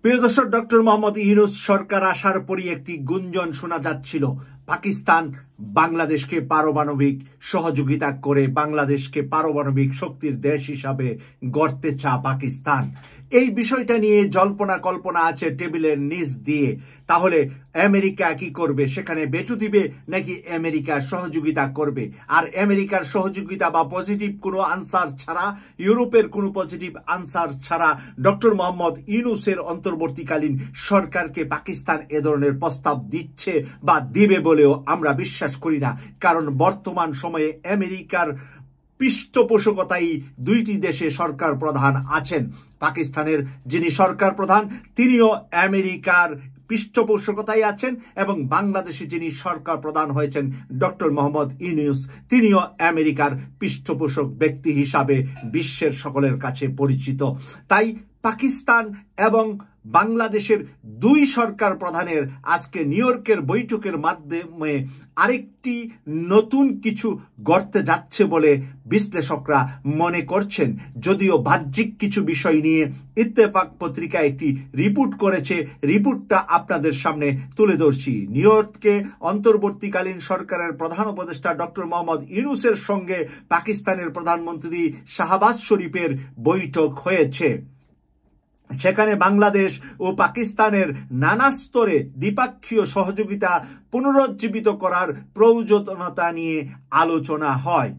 প্রিয় দর্শক, ডক্টর মোহাম্মদ ইউনূস সরকার আসার পরই একটি গুঞ্জন শোনা যাচ্ছিল, পাকিস্তান বাংলাদেশকে পারমাণবিক সহযোগিতা করে বাংলাদেশকে পারমাণবিক শক্তির দেশ হিসাবে গড়তে চায় পাকিস্তান। এই বিষয়টা নিয়ে জল্পনা কল্পনা আছে টেবিলের নিচ দিয়ে। তাহলে আমেরিকা কি করবে? সেখানে ভেটো দিবে নাকি আমেরিকা সহযোগিতা করবে? আর আমেরিকার সহযোগিতা বা পজিটিভ কোনো আনসার ছাড়া, ইউরোপের কোনো পজিটিভ আনসার ছাড়া ডক্টর মোহাম্মদ ইউনূসের অন্তর্বর্তীকালীন সরকারকে পাকিস্তান এ ধরনের প্রস্তাব দিচ্ছে বা দিবে বলেও আমরা বিশ্বাস করি না। কারণ বর্তমান সময়ে আমেরিকার পৃষ্ঠপোষকতায় দুইটি দেশে সরকার প্রধান আছেন। পাকিস্তানের যিনি সরকার প্রধান তিনিও আমেরিকার পৃষ্ঠপোষকতায় আছেন, এবং বাংলাদেশে যিনি সরকার প্রধান হয়েছেন ডক্টর মোহাম্মদ ইউনূস, তিনিও আমেরিকার পৃষ্ঠপোষক ব্যক্তি হিসাবে বিশ্বের সকলের কাছে পরিচিত। তাই পাকিস্তান এবং বাংলাদেশের দুই সরকার প্রধানের আজকে নিউ ইয়র্কের বৈঠকের মাধ্যমে আরেকটি নতুন কিছু গড়তে যাচ্ছে বলে বিশ্লেষকরা মনে করছেন। যদিও বাহ্যিক কিছু বিষয় নিয়ে ইত্তেফাক পত্রিকা একটি রিপোর্ট করেছে, রিপোর্টটা আপনাদের সামনে তুলে ধরছি। নিউ ইয়র্কে অন্তর্বর্তীকালীন সরকারের প্রধান উপদেষ্টা ডক্টর মোহাম্মদ ইউনূসের সঙ্গে পাকিস্তানের প্রধানমন্ত্রী শাহবাজ শরীফের বৈঠক হয়েছে। সেখানে বাংলাদেশ ও পাকিস্তানের নানা স্তরে দ্বিপাক্ষীয় সহযোগিতা পুনরুজ্জীবিত করার প্রয়োজনীয়তা নিয়ে আলোচনা হয়।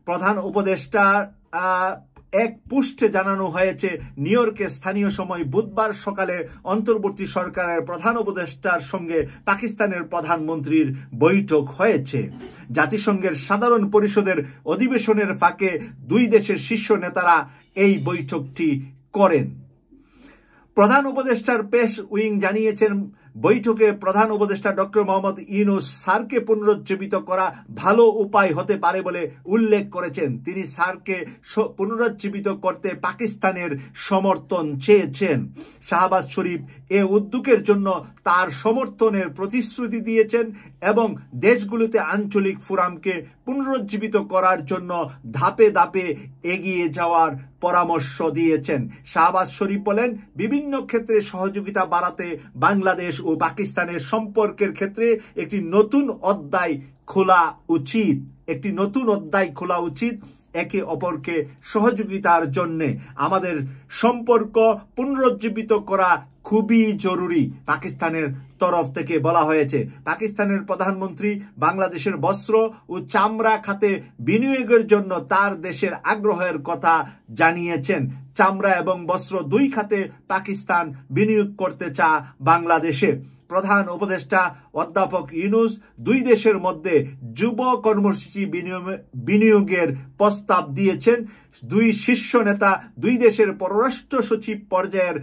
প্রধান উপদেষ্টার এক পোস্টে জানানো হয়েছে, নিউ ইয়র্কে স্থানীয় সময় বুধবার সকালে অন্তর্বর্তী সরকারের প্রধান উপদেষ্টার সঙ্গে পাকিস্তানের প্রধানমন্ত্রীর বৈঠক হয়েছে। জাতিসংঘের সাধারণ পরিষদের অধিবেশনের ফাঁকে দুই দেশের শীর্ষ নেতারা এই বৈঠকটি করেন। প্রধান উপদেষ্টার প্রেস উইং জানিয়েছেন, বৈঠকে প্রধান উপদেষ্টা ডক্টর মোহাম্মদ ইউনূস সারকে পুনরুজ্জীবিত করা ভালো উপায় হতে পারে বলে উল্লেখ করেছেন। তিনি সারকে পুনরুজ্জীবিত করতে পাকিস্তানের সমর্থন চেয়েছেন। শাহবাজ শরীফ এ উদ্যোগের জন্য তার সমর্থনের প্রতিশ্রুতি দিয়েছেন এবং দেশগুলোতে আঞ্চলিক ফোরামকে পুনরুজ্জীবিত করার জন্য ধাপে ধাপে এগিয়ে যাওয়ার পরামর্শ দিয়েছেন। শাহবাজ শরীফ বলেন, বিভিন্ন ক্ষেত্রে সহযোগিতা বাড়াতে বাংলাদেশ ও পাকিস্তানের সম্পর্কের ক্ষেত্রে একটি নতুন অধ্যায় খোলা উচিত। একে অপরকে সহযোগিতার জন্য আমাদের সম্পর্ক পুনরুজ্জীবিত করা খুবই জরুরি, পাকিস্তানের তরফ থেকে বলা হয়েছে। পাকিস্তানের প্রধানমন্ত্রী বাংলাদেশের বস্ত্র ও চামড়া খাতে বিনিয়োগের জন্য তার দেশের আগ্রহের কথা জানিয়েছেন। চামড়া এবং বস্ত্র দুই খাতে পাকিস্তান বিনিয়োগ করতে চায় বাংলাদেশে। প্রধান উপদেষ্টা অধ্যাপক ইউনূস দুই দেশের মধ্যে যুব কর্মসূচি বিনিয়োগের প্রস্তাব দিয়েছেন। দুই শীর্ষ নেতা দুই দেশের পররাষ্ট্র সচিব পর্যায়ের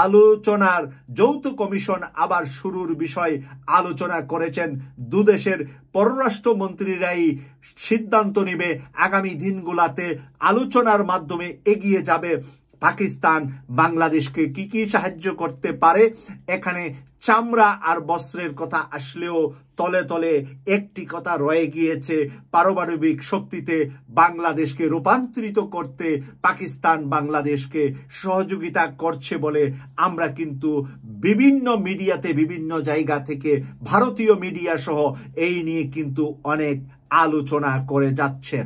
আলোচনার যৌথ কমিশন আবার শুরুর বিষয় আলোচনা করেছেন। দুদেশের পররাষ্ট্র মন্ত্রীরাই সিদ্ধান্ত নেবে আগামী দিনগুলোতে আলোচনার মাধ্যমে এগিয়ে যাবে পাকিস্তান বাংলাদেশকে কি কি সাহায্য করতে পারে। এখানে চামড়া আর বস্ত্রের কথা আসলেও তলে তলে একটি কথা রয়ে গিয়েছে, পারমাণবিক শক্তিতে বাংলাদেশকে রূপান্তরিত করতে পাকিস্তান বাংলাদেশকে সহযোগিতা করছে বলে আমরা কিন্তু বিভিন্ন মিডিয়াতে বিভিন্ন জায়গা থেকে ভারতীয় মিডিয়া সহ এই নিয়ে কিন্তু অনেক আলোচনা করে যাচ্ছেন।